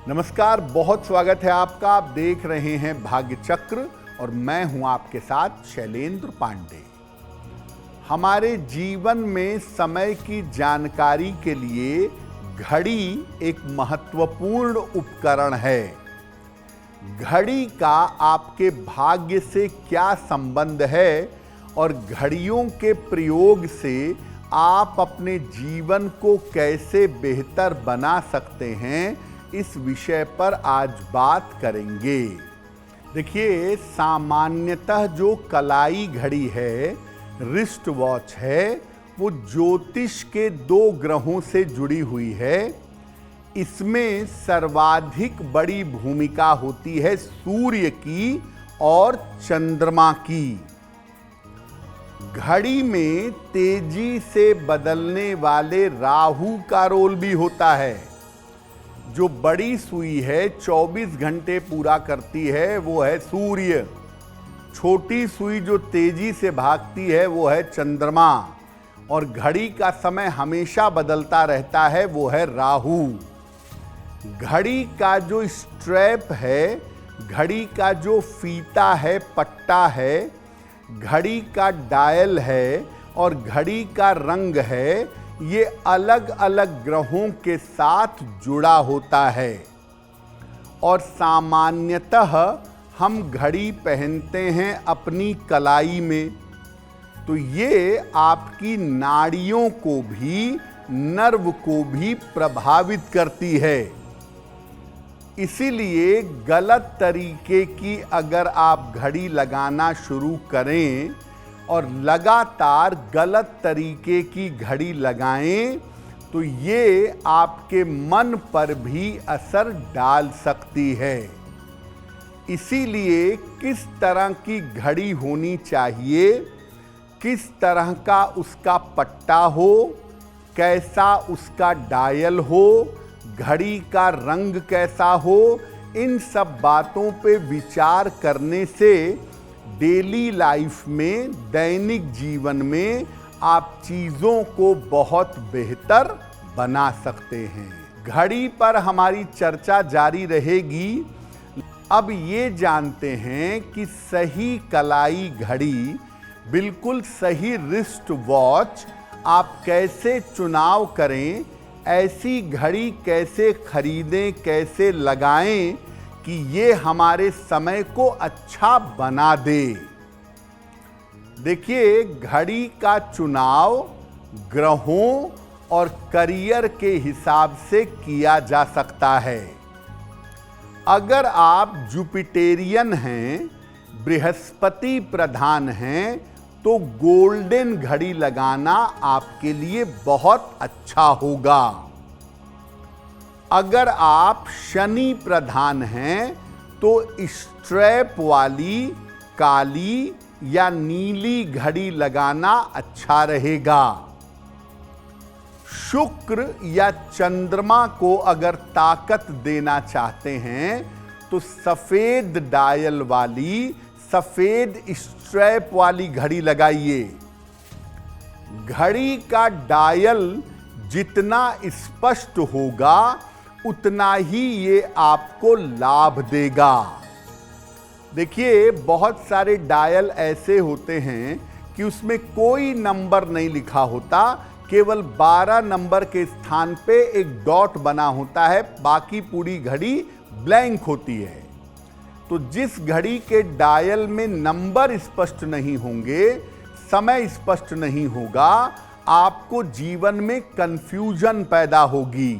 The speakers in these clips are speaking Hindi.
नमस्कार, बहुत स्वागत है आपका। आप देख रहे हैं भाग्य चक्र और मैं हूं आपके साथ शैलेंद्र पांडे। हमारे जीवन में समय की जानकारी के लिए घड़ी एक महत्वपूर्ण उपकरण है। घड़ी का आपके भाग्य से क्या संबंध है और घड़ियों के प्रयोग से आप अपने जीवन को कैसे बेहतर बना सकते हैं, इस विषय पर आज बात करेंगे। देखिए, सामान्यतः जो कलाई घड़ी है, रिस्ट वॉच है, वो ज्योतिष के 2 ग्रहों से जुड़ी हुई है। इसमें सर्वाधिक बड़ी भूमिका होती है सूर्य की और चंद्रमा की। घड़ी में तेजी से बदलने वाले राहु का रोल भी होता है। जो बड़ी सुई है 24 घंटे पूरा करती है वो है सूर्य। छोटी सुई जो तेजी से भागती है वो है चंद्रमा। और घड़ी का समय हमेशा बदलता रहता है वो है राहु। घड़ी का जो स्ट्रैप है, घड़ी का जो फीता है, पट्टा है, घड़ी का डायल है और घड़ी का रंग है, ये अलग अलग ग्रहों के साथ जुड़ा होता है। और सामान्यतः हम घड़ी पहनते हैं अपनी कलाई में, तो ये आपकी नाड़ियों को भी, नर्व को भी प्रभावित करती है। इसीलिए गलत तरीके की अगर आप घड़ी लगाना शुरू करें और लगातार गलत तरीके की घड़ी लगाएं, तो ये आपके मन पर भी असर डाल सकती है। इसीलिए किस तरह की घड़ी होनी चाहिए, किस तरह का उसका पट्टा हो, कैसा उसका डायल हो, घड़ी का रंग कैसा हो, इन सब बातों पे विचार करने से डेली लाइफ में, दैनिक जीवन में आप चीज़ों को बहुत बेहतर बना सकते हैं। घड़ी पर हमारी चर्चा जारी रहेगी। अब ये जानते हैं कि सही कलाई घड़ी, बिल्कुल सही रिस्ट वॉच आप कैसे चुनाव करें, ऐसी घड़ी कैसे खरीदें, कैसे लगाएं कि ये हमारे समय को अच्छा बना दे। देखिए, घड़ी का चुनाव ग्रहों और करियर के हिसाब से किया जा सकता है। अगर आप जुपिटेरियन हैं, बृहस्पति प्रधान हैं, तो गोल्डन घड़ी लगाना आपके लिए बहुत अच्छा होगा। अगर आप शनि प्रधान हैं तो स्ट्रैप वाली काली या नीली घड़ी लगाना अच्छा रहेगा। शुक्र या चंद्रमा को अगर ताकत देना चाहते हैं तो सफेद डायल वाली, सफेद स्ट्रैप वाली घड़ी लगाइए। घड़ी का डायल जितना स्पष्ट होगा उतना ही ये आपको लाभ देगा। देखिए, बहुत सारे डायल ऐसे होते हैं कि उसमें कोई नंबर नहीं लिखा होता, केवल 12 नंबर के स्थान पे एक डॉट बना होता है, बाकी पूरी घड़ी ब्लैंक होती है। तो जिस घड़ी के डायल में नंबर स्पष्ट नहीं होंगे, समय स्पष्ट नहीं होगा, आपको जीवन में कंफ्यूजन पैदा होगी।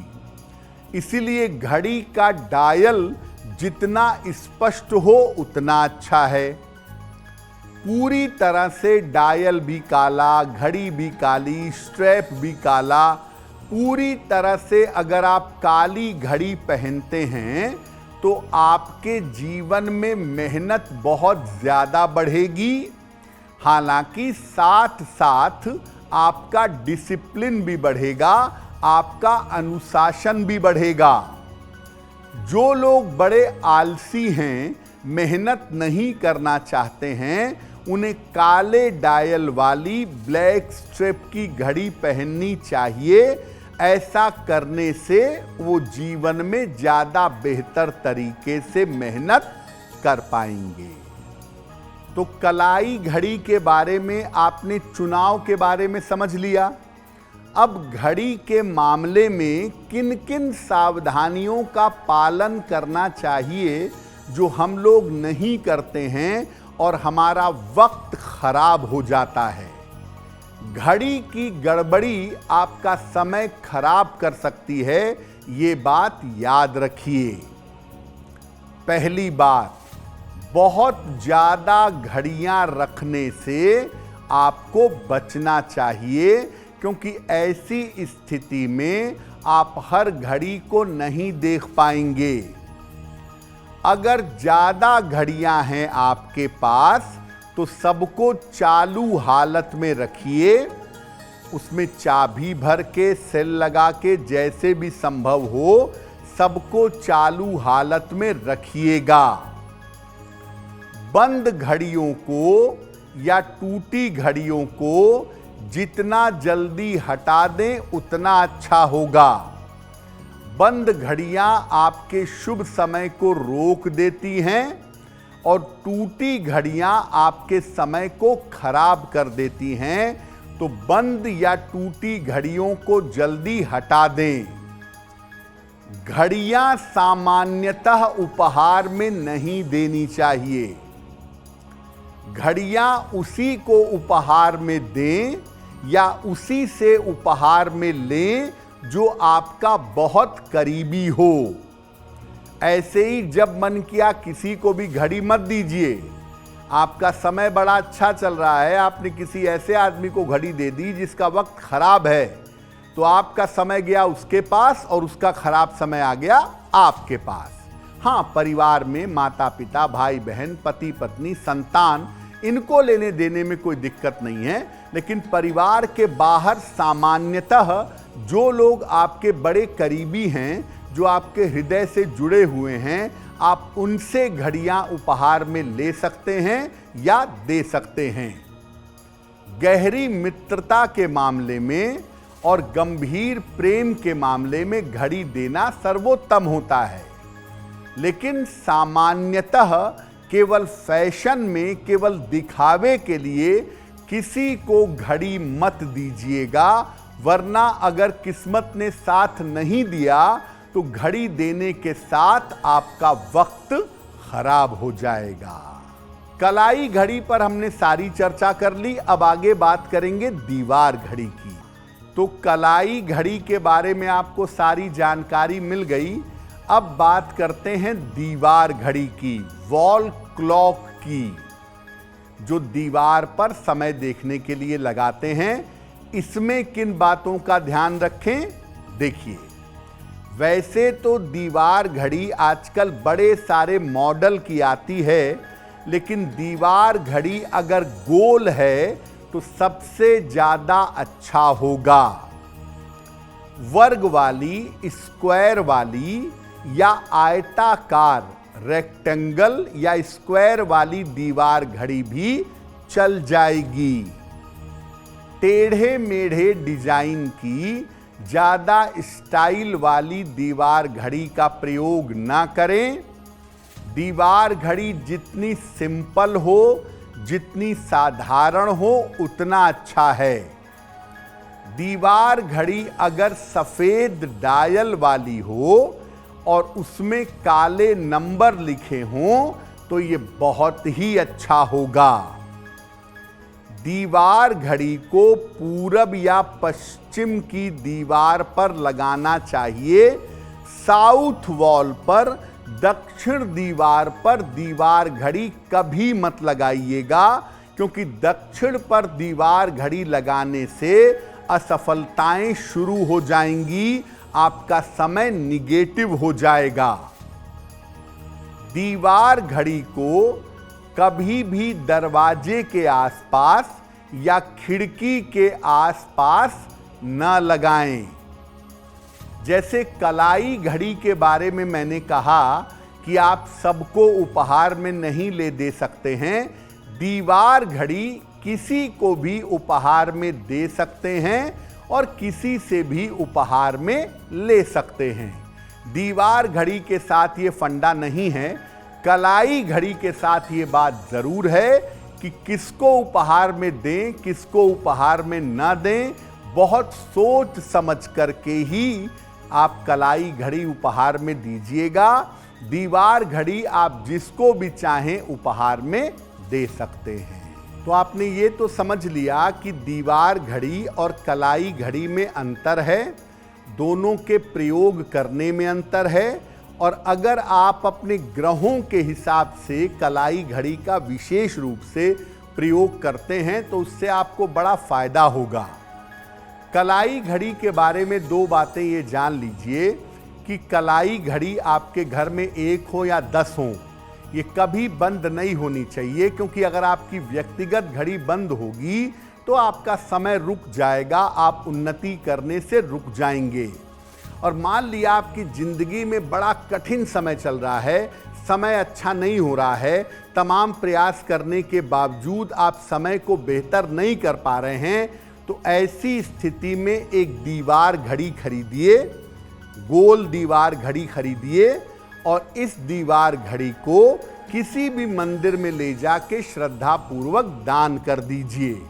इसीलिए घड़ी का डायल जितना स्पष्ट हो उतना अच्छा है। पूरी तरह से डायल भी काला, घड़ी भी काली, स्ट्रैप भी काला, पूरी तरह से अगर आप काली घड़ी पहनते हैं तो आपके जीवन में मेहनत बहुत ज़्यादा बढ़ेगी। हालांकि साथ साथ आपका डिसिप्लिन भी बढ़ेगा, आपका अनुशासन भी बढ़ेगा। जो लोग बड़े आलसी हैं, मेहनत नहीं करना चाहते हैं, उन्हें काले डायल वाली ब्लैक स्ट्रिप की घड़ी पहननी चाहिए। ऐसा करने से वो जीवन में ज्यादा बेहतर तरीके से मेहनत कर पाएंगे। तो कलाई घड़ी के बारे में आपने चुनाव के बारे में समझ लिया। अब घड़ी के मामले में किन किन सावधानियों का पालन करना चाहिए जो हम लोग नहीं करते हैं और हमारा वक्त खराब हो जाता है। घड़ी की गड़बड़ी आपका समय खराब कर सकती है, ये बात याद रखिए। पहली बात, बहुत ज्यादा घड़ियां रखने से आपको बचना चाहिए, क्योंकि ऐसी स्थिति में आप हर घड़ी को नहीं देख पाएंगे। अगर ज्यादा घड़ियां हैं आपके पास तो सबको चालू हालत में रखिए, उसमें चाबी भर के सेल लगा के जैसे भी संभव हो सबको चालू हालत में रखिएगा। बंद घड़ियों को या टूटी घड़ियों को जितना जल्दी हटा दें उतना अच्छा होगा। बंद घड़ियां आपके शुभ समय को रोक देती हैं और टूटी घड़ियां आपके समय को खराब कर देती हैं। तो बंद या टूटी घड़ियों को जल्दी हटा दें। घड़ियां सामान्यतः उपहार में नहीं देनी चाहिए। घड़ियां उसी को उपहार में दें या उसी से उपहार में लें जो आपका बहुत करीबी हो। ऐसे ही जब मन किया किसी को भी घड़ी मत दीजिए। आपका समय बड़ा अच्छा चल रहा है, आपने किसी ऐसे आदमी को घड़ी दे दी जिसका वक्त खराब है, तो आपका समय गया उसके पास और उसका खराब समय आ गया आपके पास। हाँ, परिवार में माता पिता, भाई बहन, पति पत्नी, संतान, इनको लेने देने में कोई दिक्कत नहीं है, लेकिन परिवार के बाहर सामान्यतः जो लोग आपके बड़े करीबी हैं, जो आपके हृदय से जुड़े हुए हैं, आप उनसे घड़ियां उपहार में ले सकते हैं या दे सकते हैं। गहरी मित्रता के मामले में और गंभीर प्रेम के मामले में घड़ी देना सर्वोत्तम होता है, लेकिन सामान्यतः केवल फैशन में, केवल दिखावे के लिए किसी को घड़ी मत दीजिएगा, वरना अगर किस्मत ने साथ नहीं दिया तो घड़ी देने के साथ आपका वक्त खराब हो जाएगा। कलाई घड़ी पर हमने सारी चर्चा कर ली। अब आगे बात करेंगे दीवार घड़ी की। तो कलाई घड़ी के बारे में आपको सारी जानकारी मिल गई। अब बात करते हैं दीवार घड़ी की, वॉल क्लॉक की, जो दीवार पर समय देखने के लिए लगाते हैं। इसमें किन बातों का ध्यान रखें? देखिए, वैसे तो दीवार घड़ी आजकल बड़े सारे मॉडल की आती है, लेकिन दीवार घड़ी अगर गोल है तो सबसे ज्यादा अच्छा होगा। वर्ग वाली, स्क्वायर वाली या आयताकार, रेक्टेंगल या स्क्वायर वाली दीवार घड़ी भी चल जाएगी। टेढ़े मेढ़े डिजाइन की, ज्यादा स्टाइल वाली दीवार घड़ी का प्रयोग ना करें। दीवार घड़ी जितनी सिंपल हो, जितनी साधारण हो, उतना अच्छा है। दीवार घड़ी अगर सफेद डायल वाली हो और उसमें काले नंबर लिखे हों तो ये बहुत ही अच्छा होगा। दीवार घड़ी को पूरब या पश्चिम की दीवार पर लगाना चाहिए। साउथ वॉल पर, दक्षिण दीवार पर दीवार घड़ी कभी मत लगाइएगा, क्योंकि दक्षिण पर दीवार घड़ी लगाने से असफलताएं शुरू हो जाएंगी, आपका समय निगेटिव हो जाएगा। दीवार घड़ी को कभी भी दरवाजे के आसपास या खिड़की के आसपास न लगाएं। जैसे कलाई घड़ी के बारे में मैंने कहा कि आप सबको उपहार में नहीं ले दे सकते हैं, दीवार घड़ी किसी को भी उपहार में दे सकते हैं और किसी से भी उपहार में ले सकते हैं। दीवार घड़ी के साथ ये फंडा नहीं है, कलाई घड़ी के साथ ये बात जरूर है कि किसको उपहार में दें, किसको उपहार में ना दें। बहुत सोच समझ करके ही आप कलाई घड़ी उपहार में दीजिएगा। दीवार घड़ी आप जिसको भी चाहें उपहार में दे सकते हैं। तो आपने ये तो समझ लिया कि दीवार घड़ी और कलाई घड़ी में अंतर है, दोनों के प्रयोग करने में अंतर है। और अगर आप अपने ग्रहों के हिसाब से कलाई घड़ी का विशेष रूप से प्रयोग करते हैं तो उससे आपको बड़ा फायदा होगा। कलाई घड़ी के बारे में दो बातें ये जान लीजिए कि कलाई घड़ी आपके घर में 1 हो या 10 हो, ये कभी बंद नहीं होनी चाहिए, क्योंकि अगर आपकी व्यक्तिगत घड़ी बंद होगी तो आपका समय रुक जाएगा, आप उन्नति करने से रुक जाएंगे। और मान लिया आपकी जिंदगी में बड़ा कठिन समय चल रहा है, समय अच्छा नहीं हो रहा है, तमाम प्रयास करने के बावजूद आप समय को बेहतर नहीं कर पा रहे हैं, तो ऐसी स्थिति में एक दीवार घड़ी खरीदिए, गोल दीवार घड़ी खरीदिए और इस दीवार घड़ी को किसी भी मंदिर में ले जाके श्रद्धा पूर्वक दान कर दीजिए।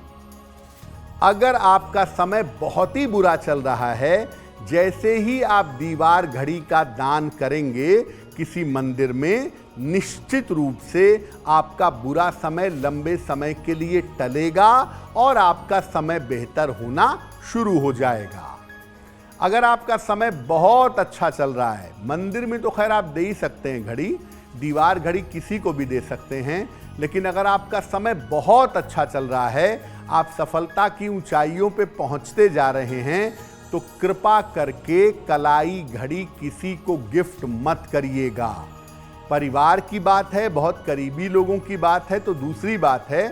अगर आपका समय बहुत ही बुरा चल रहा है, जैसे ही आप दीवार घड़ी का दान करेंगे किसी मंदिर में, निश्चित रूप से आपका बुरा समय लंबे समय के लिए टलेगा और आपका समय बेहतर होना शुरू हो जाएगा। अगर आपका समय बहुत अच्छा चल रहा है, मंदिर में तो खैर आप दे ही सकते हैं घड़ी, दीवार घड़ी किसी को भी दे सकते हैं, लेकिन अगर आपका समय बहुत अच्छा चल रहा है, आप सफलता की ऊंचाइयों पे पहुंचते जा रहे हैं, तो कृपा करके कलाई घड़ी किसी को गिफ्ट मत करिएगा। परिवार की बात है, बहुत करीबी लोगों की बात है तो दूसरी बात है,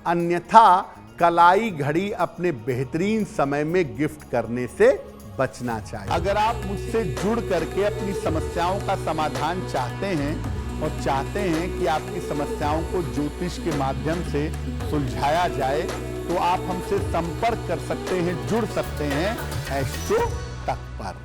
अन्यथा कलाई घड़ी अपने बेहतरीन समय में गिफ्ट करने से बचना चाहिए। अगर आप मुझसे जुड़ करके अपनी समस्याओं का समाधान चाहते हैं और चाहते हैं कि आपकी समस्याओं को ज्योतिष के माध्यम से सुलझाया जाए, तो आप हमसे संपर्क कर सकते हैं, जुड़ सकते हैं एस्ट्रो तक पर।